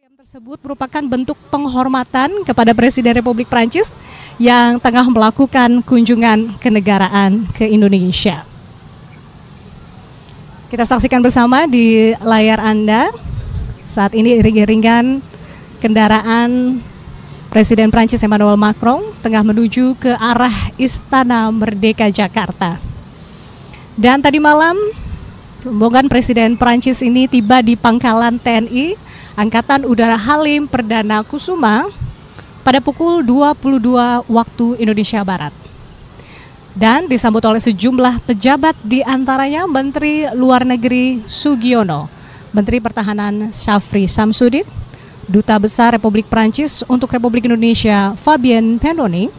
Tersebut merupakan bentuk penghormatan kepada Presiden Republik Prancis yang tengah melakukan kunjungan kenegaraan ke Indonesia. Kita saksikan bersama di layar Anda. Saat ini iring-iringan kendaraan Presiden Prancis Emmanuel Macron tengah menuju ke arah Istana Merdeka Jakarta. Dan tadi malam rombongan Presiden Prancis ini tiba di Pangkalan TNI Angkatan Udara Halim Perdana Kusuma pada pukul 22 waktu Indonesia Barat. Dan disambut oleh sejumlah pejabat, di antaranya Menteri Luar Negeri Sugiono, Menteri Pertahanan Syafri Samsudin, Duta Besar Republik Prancis untuk Republik Indonesia Fabien Pendoni,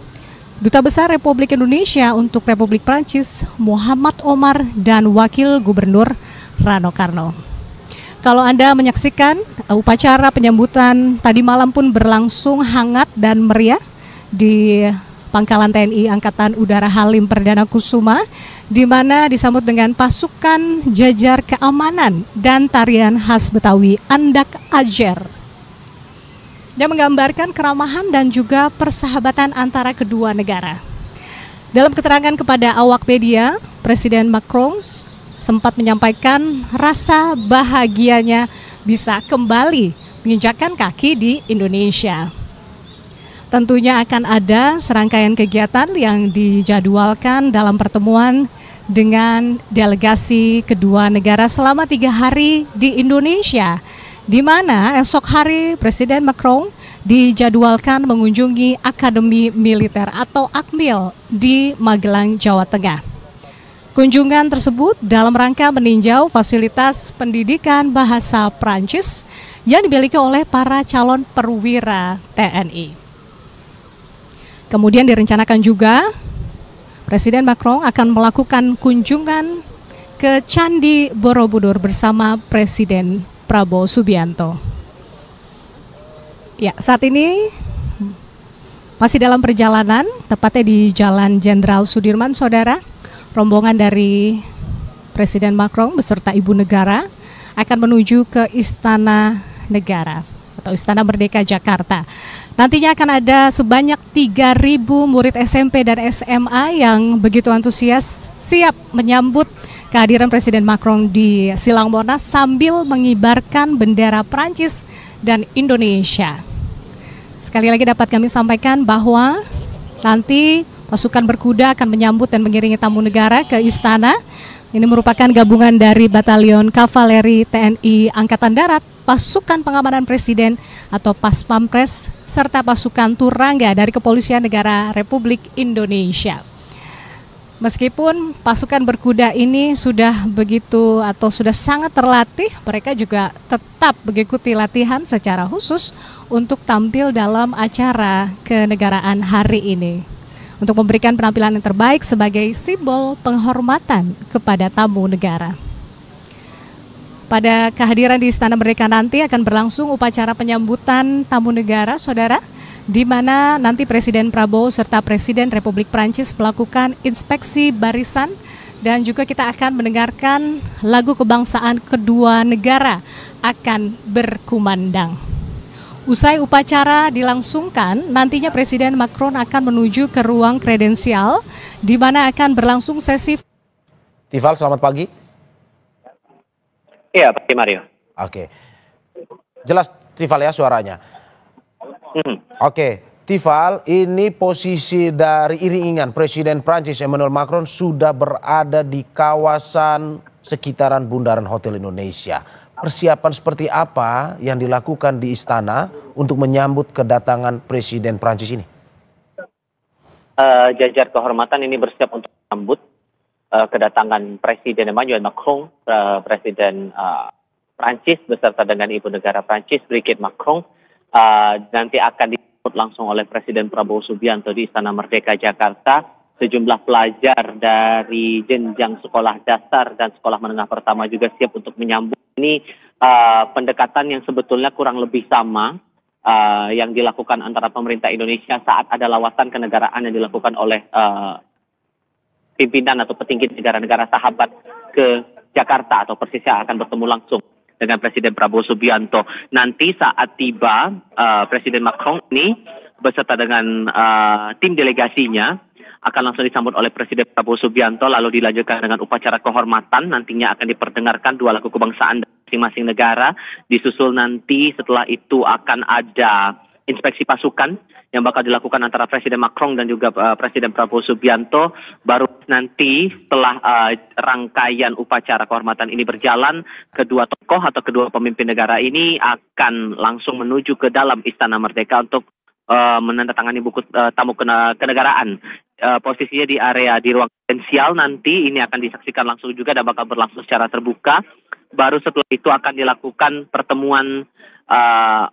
Duta Besar Republik Indonesia untuk Republik Prancis Muhammad Omar, dan Wakil Gubernur Rano Karno. Kalau Anda menyaksikan upacara penyambutan tadi malam pun berlangsung hangat dan meriah di Pangkalan TNI Angkatan Udara Halim Perdana Kusuma, di mana disambut dengan pasukan jajar keamanan dan tarian khas Betawi Andak Ajer yang menggambarkan keramahan dan juga persahabatan antara kedua negara. Dalam keterangan kepada awak media, Presiden Macron sempat menyampaikan rasa bahagianya bisa kembali menginjakkan kaki di Indonesia. Tentunya akan ada serangkaian kegiatan yang dijadwalkan dalam pertemuan dengan delegasi kedua negara selama 3 hari di Indonesia, di mana esok hari Presiden Macron dijadwalkan mengunjungi Akademi Militer atau Akmil di Magelang, Jawa Tengah. Kunjungan tersebut dalam rangka meninjau fasilitas pendidikan bahasa Prancis yang dimiliki oleh para calon perwira TNI. Kemudian direncanakan juga Presiden Macron akan melakukan kunjungan ke Candi Borobudur bersama Presiden Prabowo Subianto. Ya, saat ini masih dalam perjalanan, tepatnya di Jalan Jenderal Sudirman, saudara. Rombongan dari Presiden Macron beserta Ibu Negara akan menuju ke Istana Negara atau Istana Merdeka Jakarta. Nantinya akan ada sebanyak 3.000 murid SMP dan SMA yang begitu antusias siap menyambut kehadiran Presiden Macron di Silang Monas sambil mengibarkan bendera Prancis dan Indonesia. Sekali lagi dapat kami sampaikan bahwa nanti pasukan berkuda akan menyambut dan mengiringi tamu negara ke istana. Ini merupakan gabungan dari Batalion Kavaleri TNI Angkatan Darat, Pasukan Pengamanan Presiden atau Paspampres, serta pasukan Turangga dari Kepolisian Negara Republik Indonesia. Meskipun pasukan berkuda ini sudah begitu atau sudah sangat terlatih, mereka juga tetap mengikuti latihan secara khusus untuk tampil dalam acara kenegaraan hari ini, untuk memberikan penampilan yang terbaik sebagai simbol penghormatan kepada tamu negara. Pada kehadiran di Istana Merdeka nanti akan berlangsung upacara penyambutan tamu negara, saudara, di mana nanti Presiden Prabowo serta Presiden Republik Prancis melakukan inspeksi barisan, dan juga kita akan mendengarkan lagu kebangsaan kedua negara akan berkumandang. Usai upacara dilangsungkan, nantinya Presiden Macron akan menuju ke ruang kredensial di mana akan berlangsung sesi. Tifal, selamat pagi. Iya, Pak Mario. Oke. Jelas Tifal ya suaranya. Oke, Tifal, ini posisi dari iring-iringan Presiden Prancis Emmanuel Macron sudah berada di kawasan sekitaran Bundaran Hotel Indonesia. Persiapan seperti apa yang dilakukan di istana untuk menyambut kedatangan Presiden Prancis ini? Jajar kehormatan ini bersiap untuk menyambut kedatangan Presiden Emmanuel Macron, Presiden Prancis beserta dengan Ibu Negara Prancis Brigitte Macron. Nanti akan disambut langsung oleh Presiden Prabowo Subianto di Istana Merdeka Jakarta. Sejumlah pelajar dari jenjang sekolah dasar dan sekolah menengah pertama juga siap untuk menyambut. Ini pendekatan yang sebetulnya kurang lebih sama yang dilakukan antara pemerintah Indonesia saat ada lawatan kenegaraan yang dilakukan oleh pimpinan atau petinggi negara-negara sahabat ke Jakarta atau persisnya akan bertemu langsung dengan Presiden Prabowo Subianto. Nanti saat tiba Presiden Macron ini beserta dengan tim delegasinya akan langsung disambut oleh Presiden Prabowo Subianto, lalu dilanjutkan dengan upacara kehormatan. Nantinya akan diperdengarkan dua lagu kebangsaan masing-masing negara. Disusul nanti setelah itu akan ada inspeksi pasukan yang bakal dilakukan antara Presiden Macron dan juga Presiden Prabowo Subianto. Baru nanti setelah rangkaian upacara kehormatan ini berjalan, kedua tokoh atau kedua pemimpin negara ini akan langsung menuju ke dalam Istana Merdeka untuk menandatangani buku tamu kenegaraan. Posisinya di area di ruang presidensial, nanti ini akan disaksikan langsung juga dan bakal berlangsung secara terbuka. Baru setelah itu akan dilakukan pertemuan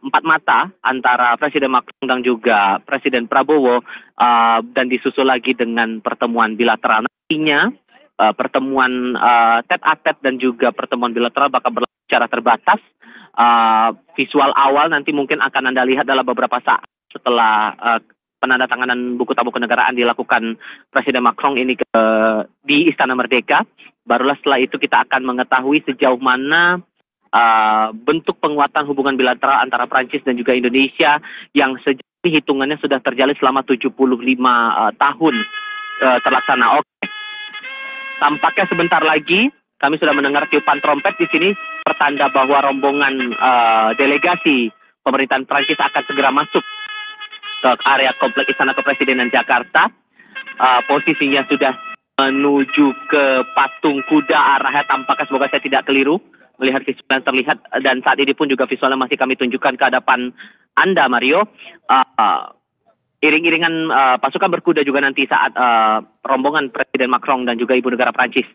empat mata antara Presiden Macron dan juga Presiden Prabowo, dan disusul lagi dengan pertemuan bilateral. Nantinya pertemuan tete-a-tete dan juga pertemuan bilateral bakal berlangsung secara terbatas. Visual awal nanti mungkin akan Anda lihat dalam beberapa saat setelah penandatanganan buku tamu kenegaraan dilakukan Presiden Macron ini di Istana Merdeka. Barulah setelah itu kita akan mengetahui sejauh mana bentuk penguatan hubungan bilateral antara Prancis dan juga Indonesia yang sejauh ini hitungannya sudah terjalin selama 75 tahun terlaksana. Oke. Tampaknya sebentar lagi kami sudah mendengar tiupan trompet di sini, pertanda bahwa rombongan delegasi pemerintahan Prancis akan segera masuk ke area kompleks Istana Kepresidenan Jakarta. Posisinya sudah menuju ke patung kuda, arahnya tampaknya, semoga saya tidak keliru melihat visual yang terlihat, dan saat ini pun juga visualnya masih kami tunjukkan ke hadapan Anda, Mario. Iring-iringan pasukan berkuda juga nanti saat rombongan Presiden Macron dan juga Ibu Negara Prancis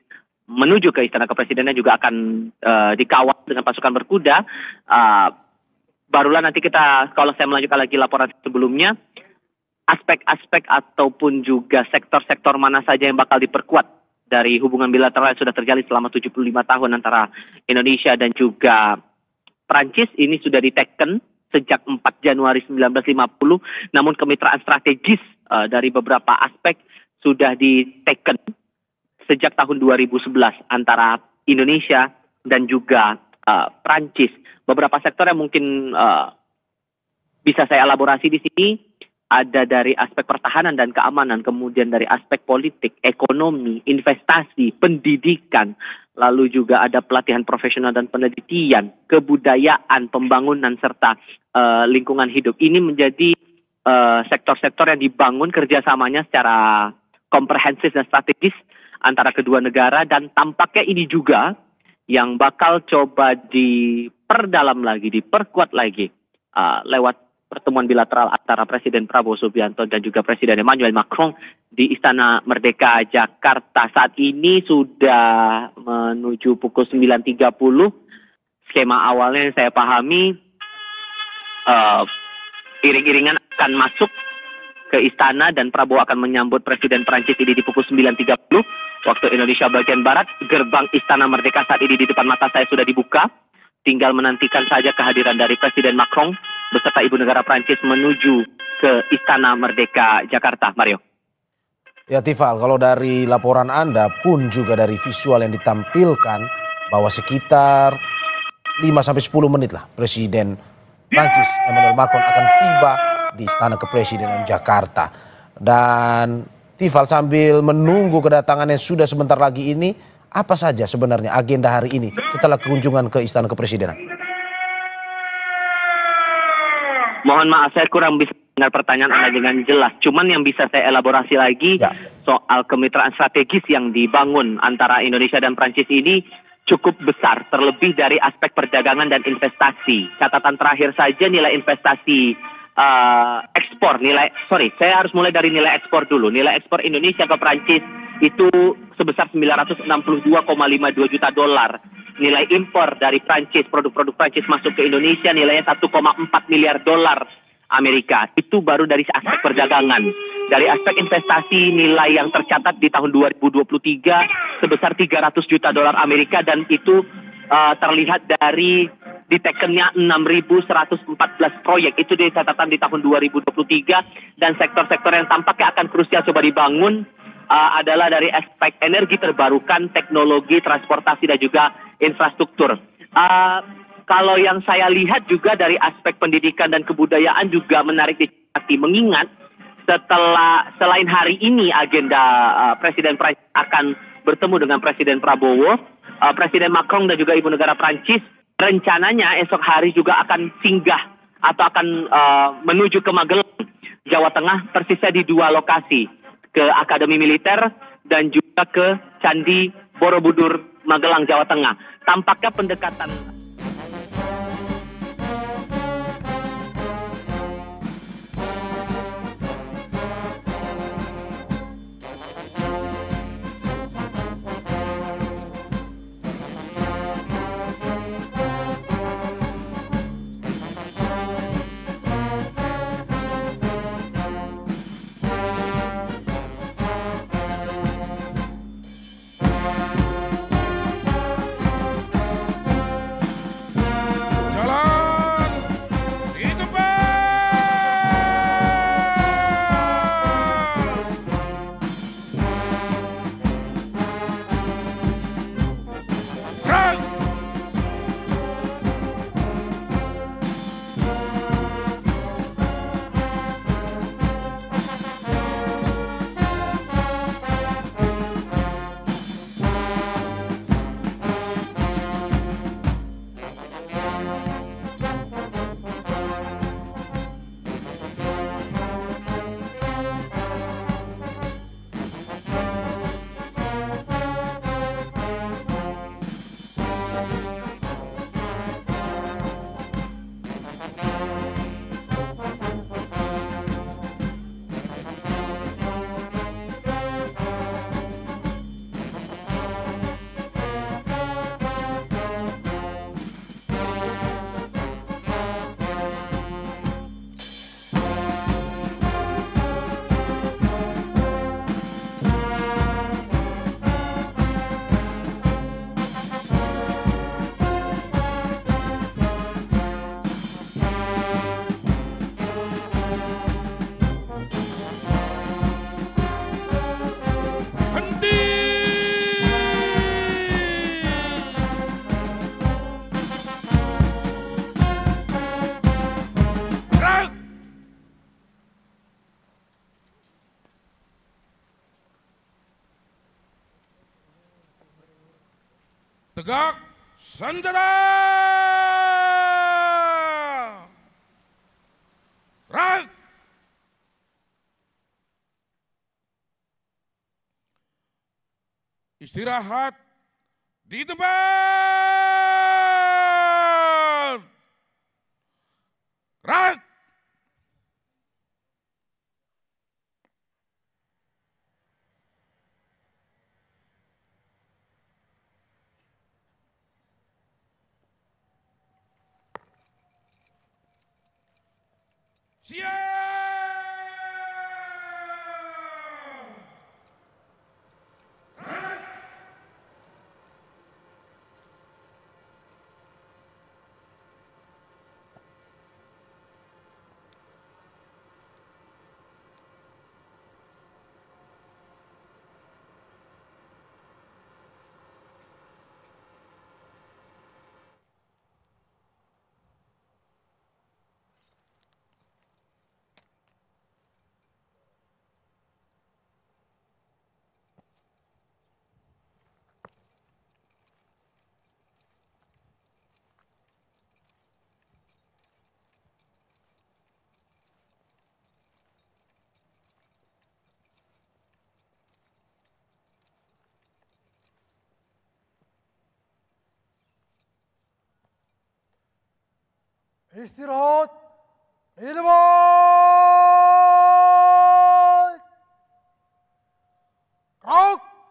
menuju ke Istana Kepresidenan juga akan dikawal dengan pasukan berkuda. Barulah nanti kita, kalau saya melanjutkan lagi laporan sebelumnya, aspek-aspek ataupun juga sektor-sektor mana saja yang bakal diperkuat dari hubungan bilateral yang sudah terjalin selama 75 tahun antara Indonesia dan juga Prancis. Ini sudah diteken sejak 4 Januari 1950, namun kemitraan strategis dari beberapa aspek sudah diteken sejak tahun 2011 antara Indonesia dan juga Prancis. Beberapa sektor yang mungkin bisa saya elaborasi di sini ada dari aspek pertahanan dan keamanan, kemudian dari aspek politik, ekonomi, investasi, pendidikan, lalu juga ada pelatihan profesional dan penelitian, kebudayaan, pembangunan, serta lingkungan hidup. Ini menjadi sektor-sektor yang dibangun kerjasamanya secara komprehensif dan strategis antara kedua negara, dan tampaknya ini juga yang bakal coba diperdalam lagi, diperkuat lagi lewat pertemuan bilateral antara Presiden Prabowo Subianto dan juga Presiden Emmanuel Macron di Istana Merdeka Jakarta. Saat ini sudah menuju pukul 9.30. Skema awalnya yang saya pahami, iring-iringan akan masuk ke istana dan Prabowo akan menyambut Presiden Prancis ini di pukul 9.30 waktu Indonesia bagian Barat. Gerbang Istana Merdeka saat ini di depan mata saya sudah dibuka. Tinggal menantikan saja kehadiran dari Presiden Macron beserta Ibu Negara Prancis menuju ke Istana Merdeka Jakarta. Mario. Ya Tifal, kalau dari laporan Anda pun juga dari visual yang ditampilkan bahwa sekitar 5-10 menit lah Presiden Prancis Emmanuel Macron akan tiba di Istana Kepresidenan Jakarta. Dan Tifal, sambil menunggu kedatangannya sudah sebentar lagi ini, apa saja sebenarnya agenda hari ini setelah kunjungan ke Istana Kepresidenan? Mohon maaf, saya kurang bisa dengar pertanyaan Anda dengan jelas. Cuman yang bisa saya elaborasi lagi soal kemitraan strategis yang dibangun antara Indonesia dan Prancis ini cukup besar, terlebih dari aspek perdagangan dan investasi. Catatan terakhir saja, nilai investasi ekspor, saya harus mulai dari nilai ekspor dulu. Nilai ekspor Indonesia ke Prancis itu sebesar 962,52 juta dolar. Nilai impor dari Prancis, produk-produk Prancis masuk ke Indonesia nilainya 1,4 miliar dolar Amerika. Itu baru dari aspek perdagangan. Dari aspek investasi, nilai yang tercatat di tahun 2023 sebesar 300 juta dolar Amerika, dan itu terlihat dari ditekennya 6.114 proyek. Itu di catatan di tahun 2023, dan sektor-sektor yang tampaknya akan krusial coba dibangun adalah dari aspek energi terbarukan, teknologi, transportasi, dan juga infrastruktur. Kalau yang saya lihat juga dari aspek pendidikan dan kebudayaan juga menarik dicermati, mengingat selain hari ini agenda Presiden Prancis akan bertemu dengan Presiden Prabowo, Presiden Macron dan juga Ibu Negara Prancis rencananya esok hari juga akan singgah atau akan menuju ke Magelang, Jawa Tengah, persisnya di 2 lokasi, ke Akademi Militer dan juga ke Candi Borobudur, Magelang, Jawa Tengah. Tampaknya pendekatan tegak, sandera, rak. Istirahat di tempat. Rak. Siap. Istirahat di tempat. Gerak.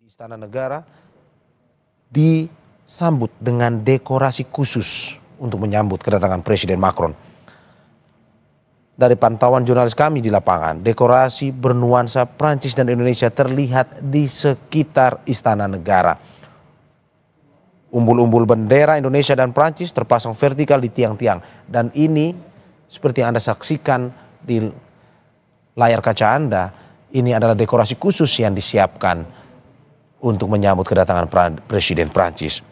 Istana Negara disambut dengan dekorasi khusus untuk menyambut kedatangan Presiden Macron. Dari pantauan jurnalis kami di lapangan, dekorasi bernuansa Prancis dan Indonesia terlihat di sekitar Istana Negara. Umbul-umbul bendera Indonesia dan Prancis terpasang vertikal di tiang-tiang. Dan ini seperti yang Anda saksikan di layar kaca Anda, ini adalah dekorasi khusus yang disiapkan untuk menyambut kedatangan Presiden Prancis.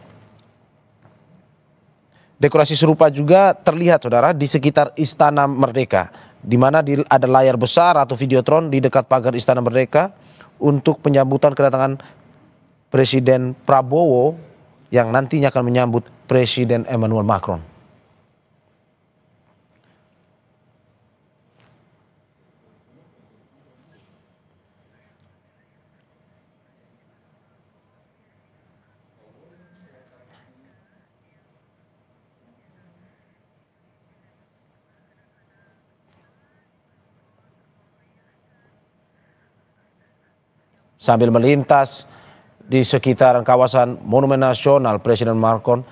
Dekorasi serupa juga terlihat, saudara, di sekitar Istana Merdeka, di mana ada layar besar atau videotron di dekat pagar Istana Merdeka untuk penyambutan kedatangan Presiden Prabowo yang nantinya akan menyambut Presiden Emmanuel Macron. Sambil melintas di sekitaran kawasan Monumen Nasional, Presiden Macron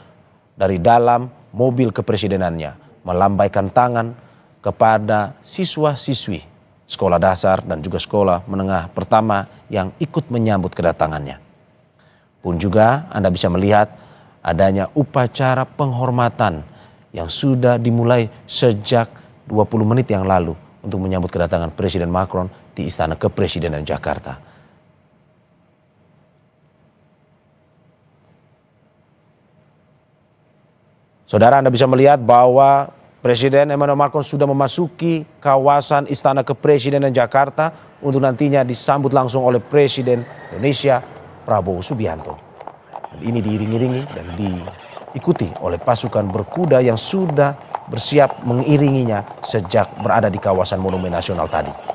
dari dalam mobil kepresidenannya melambaikan tangan kepada siswa-siswi sekolah dasar dan juga sekolah menengah pertama yang ikut menyambut kedatangannya. Pun juga Anda bisa melihat adanya upacara penghormatan yang sudah dimulai sejak 20 menit yang lalu untuk menyambut kedatangan Presiden Macron di Istana Kepresidenan Jakarta. Saudara, Anda bisa melihat bahwa Presiden Emmanuel Macron sudah memasuki kawasan Istana Kepresidenan Jakarta untuk nantinya disambut langsung oleh Presiden Indonesia Prabowo Subianto. Dan ini diiring-iringi dan diikuti oleh pasukan berkuda yang sudah bersiap mengiringinya sejak berada di kawasan Monumen Nasional tadi.